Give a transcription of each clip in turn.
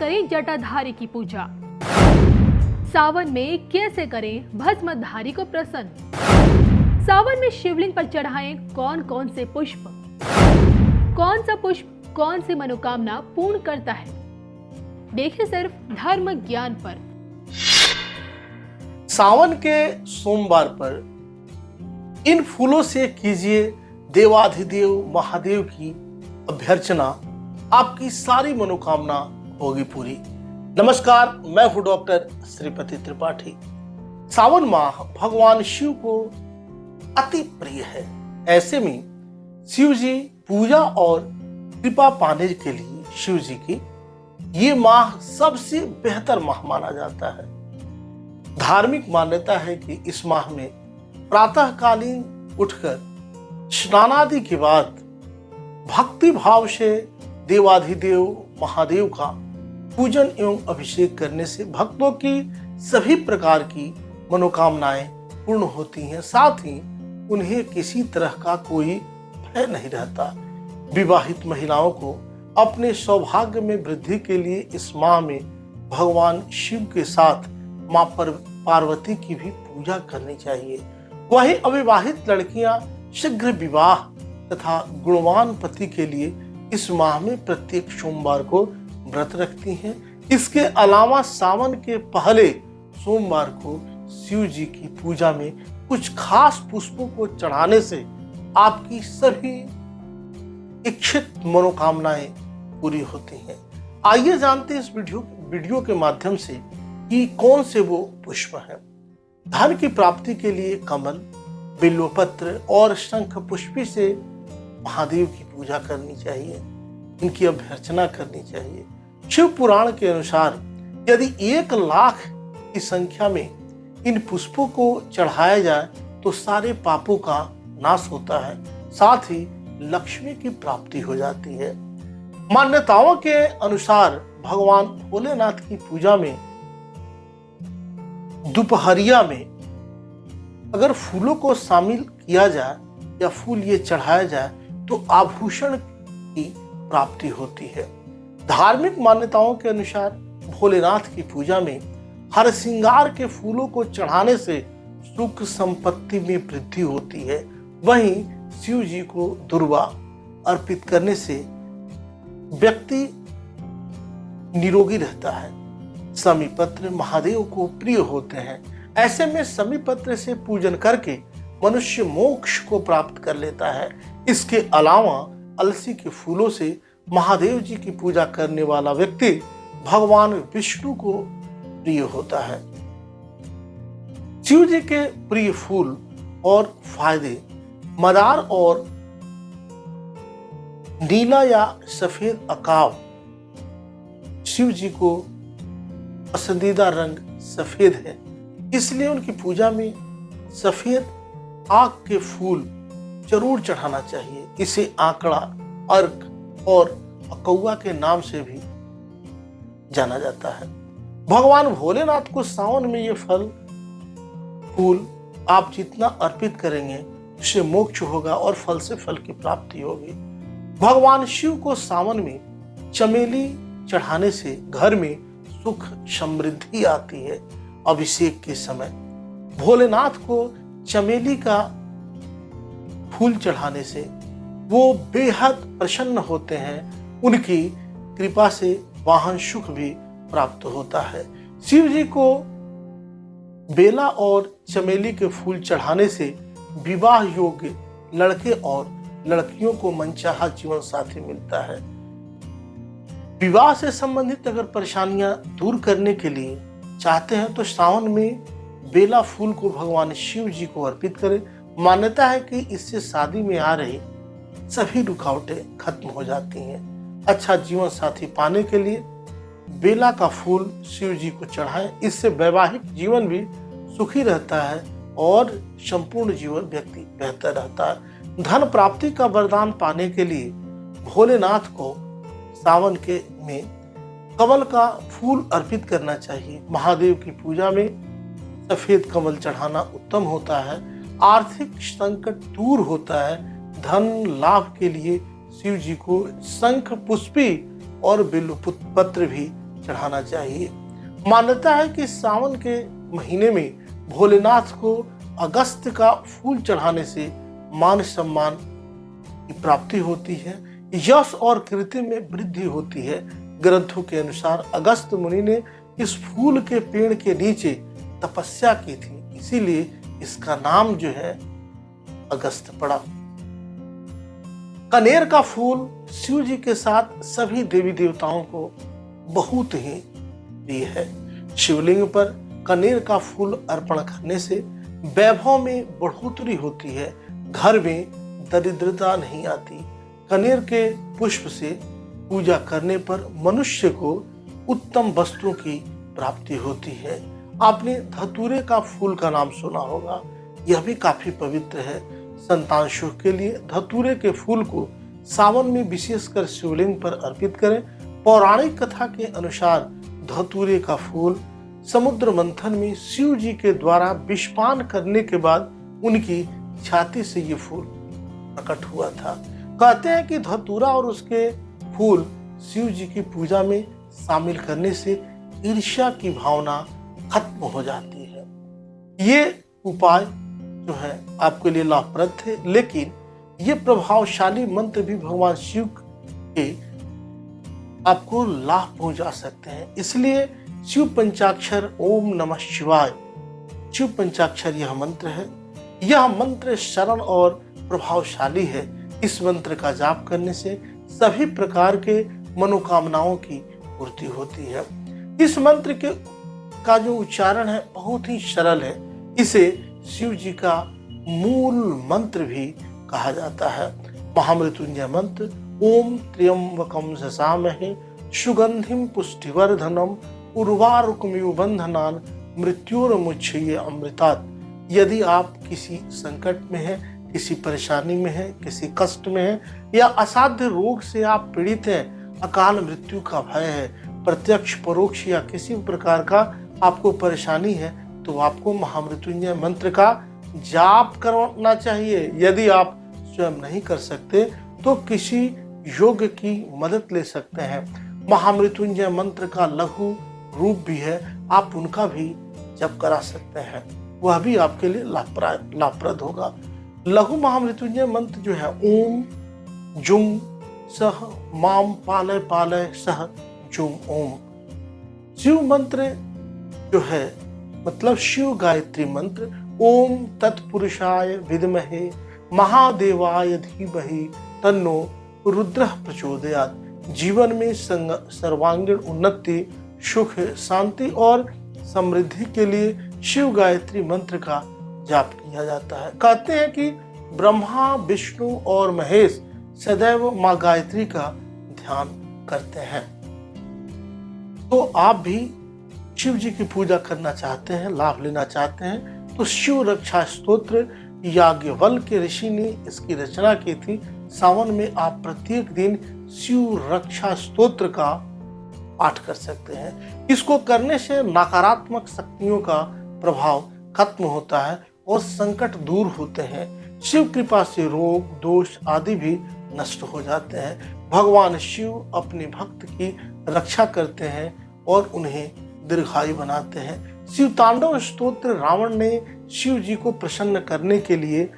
करें जटाधारी की पूजा? सावन में कैसे करें भस्मधारी को प्रसन्न? सावन में शिवलिंग पर चढ़ाएं कौन कौन से पुष्प? कौन सा पुष्प कौन सी मनोकामना पूर्ण करता है? देखिए सिर्फ धर्म ज्ञान पर। सावन के सोमवार पर इन फूलों से कीजिए देवाधिदेव महादेव की अभ्यर्चना, आपकी सारी मनोकामना होगी पूरी। नमस्कार, मैं हूं डॉक्टर श्रीपति त्रिपाठी। सावन माह भगवान शिव को अति प्रिय है। ऐसे में शिव जी पूजा और कृपा पाने के लिए शिव जी की ये माह सबसे बेहतर माह माना जाता है। धार्मिक मान्यता है कि इस माह में प्रातःकालीन उठकर स्नानादि के बाद भक्ति भाव से देवाधिदेव महादेव का पूजन एवं अभिषेक करने से भक्तों की सभी प्रकार की मनोकामनाएं पूर्ण होती हैं। साथ ही उन्हें किसी तरह का कोई भय नहीं रहता। विवाहित महिलाओं को अपने सौभाग्य में वृद्धि के लिए इस माह में भगवान शिव के साथ मां पार्वती की भी पूजा करनी चाहिए। वहीं अविवाहित लड़कियां शीघ्र विवाह तथा गुणवान पति के लिए इस माह में प्रत्येक सोमवार को व्रत रखती हैं। इसके अलावा सावन के पहले सोमवार को शिव जी की पूजा में कुछ खास पुष्पों को चढ़ाने से आपकी सभी इच्छित मनोकामनाएं पूरी होती हैं। आइए जानते हैं इस वीडियो के माध्यम से कि कौन से वो पुष्प हैं। धन की प्राप्ति के लिए कमल, बिल्वपत्र और शंख पुष्पी से महादेव की पूजा करनी चाहिए, इनकी अभ्यर्चना करनी चाहिए। शिव पुराण के अनुसार यदि 1 लाख की संख्या में इन पुष्पों को चढ़ाया जाए तो सारे पापों का नाश होता है, साथ ही लक्ष्मी की प्राप्ति हो जाती है। मान्यताओं के अनुसार भगवान भोलेनाथ की पूजा में दोपहरिया में अगर फूलों को शामिल किया जाए या फूल ये चढ़ाया जाए तो आभूषण की प्राप्ति होती है। धार्मिक मान्यताओं के अनुसार भोलेनाथ की पूजा में हर श्रृंगार के फूलों को चढ़ाने से सुख संपत्ति में वृद्धि होती है। वहीं शिव जी को दुर्वा अर्पित करने से व्यक्ति निरोगी रहता है। समीपत्र महादेव को प्रिय होते हैं। ऐसे में समीपत्र से पूजन करके मनुष्य मोक्ष को प्राप्त कर लेता है। इसके अलावा अलसी के फूलों से महादेव जी की पूजा करने वाला व्यक्ति भगवान विष्णु को प्रिय होता है। शिव जी के प्रिय फूल और फायदे मदार और नीला या सफेद अकाव। शिव जी को पसंदीदा रंग सफेद है, इसलिए उनकी पूजा में सफेद आक के फूल जरूर चढ़ाना चाहिए। इसे आंकड़ा, अर्क और अकौआ के नाम से भी जाना जाता है। भगवान भोलेनाथ को सावन में ये फूल आप जितना अर्पित करेंगे उससे मोक्ष होगा और फल से फल की प्राप्ति होगी। भगवान शिव को सावन में चमेली चढ़ाने से घर में सुख समृद्धि आती है। अभिषेक के समय भोलेनाथ को चमेली का फूल चढ़ाने से वो बेहद प्रसन्न होते हैं। उनकी कृपा से वाहन सुख भी प्राप्त होता है। शिव जी को बेला और चमेली के फूल चढ़ाने से विवाह योग्य लड़के और लड़कियों को मनचाहा जीवन साथी मिलता है। विवाह से संबंधित अगर परेशानियां दूर करने के लिए चाहते हैं तो सावन में बेला फूल को भगवान शिव जी को अर्पित करें। मान्यता है कि इससे शादी में आ रही सभी रुकावटें खत्म हो जाती हैं। अच्छा जीवन साथी पाने के लिए बेला का फूल शिव जी को चढ़ाएं। इससे वैवाहिक जीवन भी सुखी रहता है और संपूर्ण जीवन व्यक्ति बेहतर रहता है। धन प्राप्ति का वरदान पाने के लिए भोलेनाथ को सावन के में कमल का फूल अर्पित करना चाहिए। महादेव की पूजा में सफेद कमल चढ़ाना उत्तम होता है। आर्थिक संकट दूर होता है। धन लाभ के लिए शिव जी को शंख पुष्पी और बिल्व पत्र भी चढ़ाना चाहिए। मान्यता है कि सावन के महीने में भोलेनाथ को अगस्त का फूल चढ़ाने से मान सम्मान की प्राप्ति होती है, यश और कीर्ति में वृद्धि होती है। ग्रंथों के अनुसार अगस्त मुनि ने इस फूल के पेड़ के नीचे तपस्या की थी, इसीलिए इसका नाम जो है अगस्त पड़ा। कनेर का फूल शिव जी के साथ सभी देवी देवताओं को बहुत ही प्रिय है। शिवलिंग पर कनेर का फूल अर्पण करने से वैभव में बढ़ोतरी होती है, घर में दरिद्रता नहीं आती। कनेर के पुष्प से पूजा करने पर मनुष्य को उत्तम वस्तुओं की प्राप्ति होती है। आपने धतूरे का फूल का नाम सुना होगा, यह भी काफी पवित्र है। संतान सुख के लिए धतूरे के फूल को सावन में विशेषकर शिवलिंग पर अर्पित करें। पौराणिक कथा के अनुसार धतूरे का फूल समुद्र मंथन में शिव जी के द्वारा विषपान करने के बाद उनकी छाती से ये फूल प्रकट हुआ था। कहते हैं कि धतूरा और उसके फूल शिव जी की पूजा में शामिल करने से ईर्ष्या की भावना खत्म हो जाती है। ये उपाय जो है आपके लिए लाभप्रद थे, लेकिन ये प्रभावशाली मंत्र भी भगवान शिव के आपको लाभ पहुंचा सकते हैं। इसलिए शिव पंचाक्षर ओम नमः शिवाय, शिव पंचाक्षर यह मंत्र है। यह मंत्र सरल और प्रभावशाली है। इस मंत्र का जाप करने से सभी प्रकार के मनोकामनाओं की पूर्ति होती है। इस मंत्र का जो उच्चारण है बहुत ही सरल है। इसे शिव जी का मूल मंत्र भी कहा जाता है। महामृत्युंजय मंत्र ओम त्र्यंबकम शशामहे सुगंधिम पुष्टिवर्धनम उर्वारुकमिव बंधनान मृत्युर्मुच्छये अमृतात्। यदि आप किसी संकट में हैं, किसी परेशानी में हैं, किसी कष्ट में हैं या असाध्य रोग से आप पीड़ित हैं, अकाल मृत्यु का भय है, प्रत्यक्ष परोक्ष या किसी प्रकार का आपको परेशानी है, तो आपको महामृत्युंजय मंत्र का जाप करना चाहिए। यदि आप स्वयं नहीं कर सकते तो किसी योग्य की मदद ले सकते हैं। महामृत्युंजय मंत्र का लघु रूप भी है, आप उनका भी जप करा सकते हैं, वह भी आपके लिए लाभप्रद होगा। लघु महामृत्युंजय मंत्र जो है ओम जुम सह माम पालय पालय सह जुम ओम। शिव मंत्र जो है मतलब शिव गायत्री मंत्र ओम तत्पुरुषाय विद्महे महादेवाय धीमहि तन्नो रुद्रः प्रचोदयात्। जीवन में सर्वांगीण उन्नति, सुख, शांति और समृद्धि के लिए शिव गायत्री मंत्र का जाप किया जाता है। कहते हैं कि ब्रह्मा, विष्णु और महेश सदैव माँ गायत्री का ध्यान करते हैं। तो आप भी शिव जी की पूजा करना चाहते हैं, लाभ लेना चाहते हैं, तो शिव रक्षा स्तोत्र याज्ञवल्क्य ऋषि ने इसकी रचना की थी। सावन में आप प्रत्येक दिन शिव रक्षा स्तोत्र का पाठ कर सकते हैं। इसको करने से नकारात्मक शक्तियों का प्रभाव खत्म होता है और संकट दूर होते हैं। शिव कृपा से रोग, दोष आदि भी नष्ट हो जाते हैं। भगवान शिव अपने भक्त की रक्षा करते हैं और उन्हें दीर्घायु बनाते हैं। शिव तांडव स्तोत्र रावण ने शिव जी को प्रसन्न करने के लिए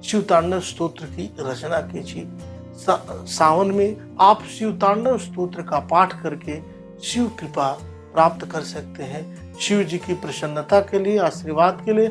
शिव तांडव स्तोत्र की रचना की थी। सावन में आप शिव तांडव स्तोत्र का पाठ करके शिव कृपा प्राप्त कर सकते हैं। शिव जी की प्रसन्नता के लिए, आशीर्वाद के लिए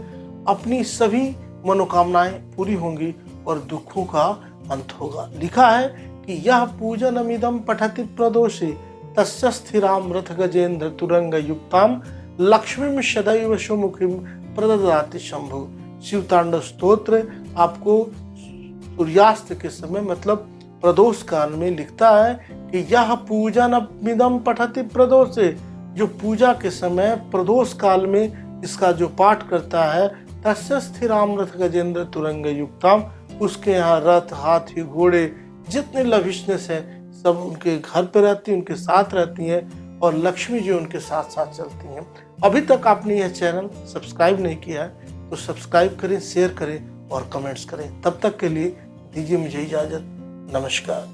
अपनी सभी मनोकामनाएं पूरी होंगी और दुखों का अंत होगा। लिखा है कि यह पूजनमिदं पठति प्रदोषे तस्य स्थिराम रथ गजेंद्र तुरंग युक्ताम लक्ष्मीं सदैव सुमुखीं प्रददाति शंभु। शिव तांडव स्तोत्र आपको सूर्यास्त के समय मतलब प्रदोष काल में लिखता है कि यह पूजनमिदं पठति प्रदोषे, जो पूजा के समय प्रदोष काल में इसका जो पाठ करता है, तस्य स्थिराम रथ गजेंद्र तुरंग युक्ताम, उसके यहाँ रथ, हाथी, घोड़े जितने लविशनेस है सब उनके घर पे रहती हैं, उनके साथ रहती हैं और लक्ष्मी जी उनके साथ साथ चलती हैं। अभी तक आपने यह चैनल सब्सक्राइब नहीं किया है तो सब्सक्राइब करें, शेयर करें और कमेंट्स करें। तब तक के लिए दीजिए मुझे इजाजत। नमस्कार।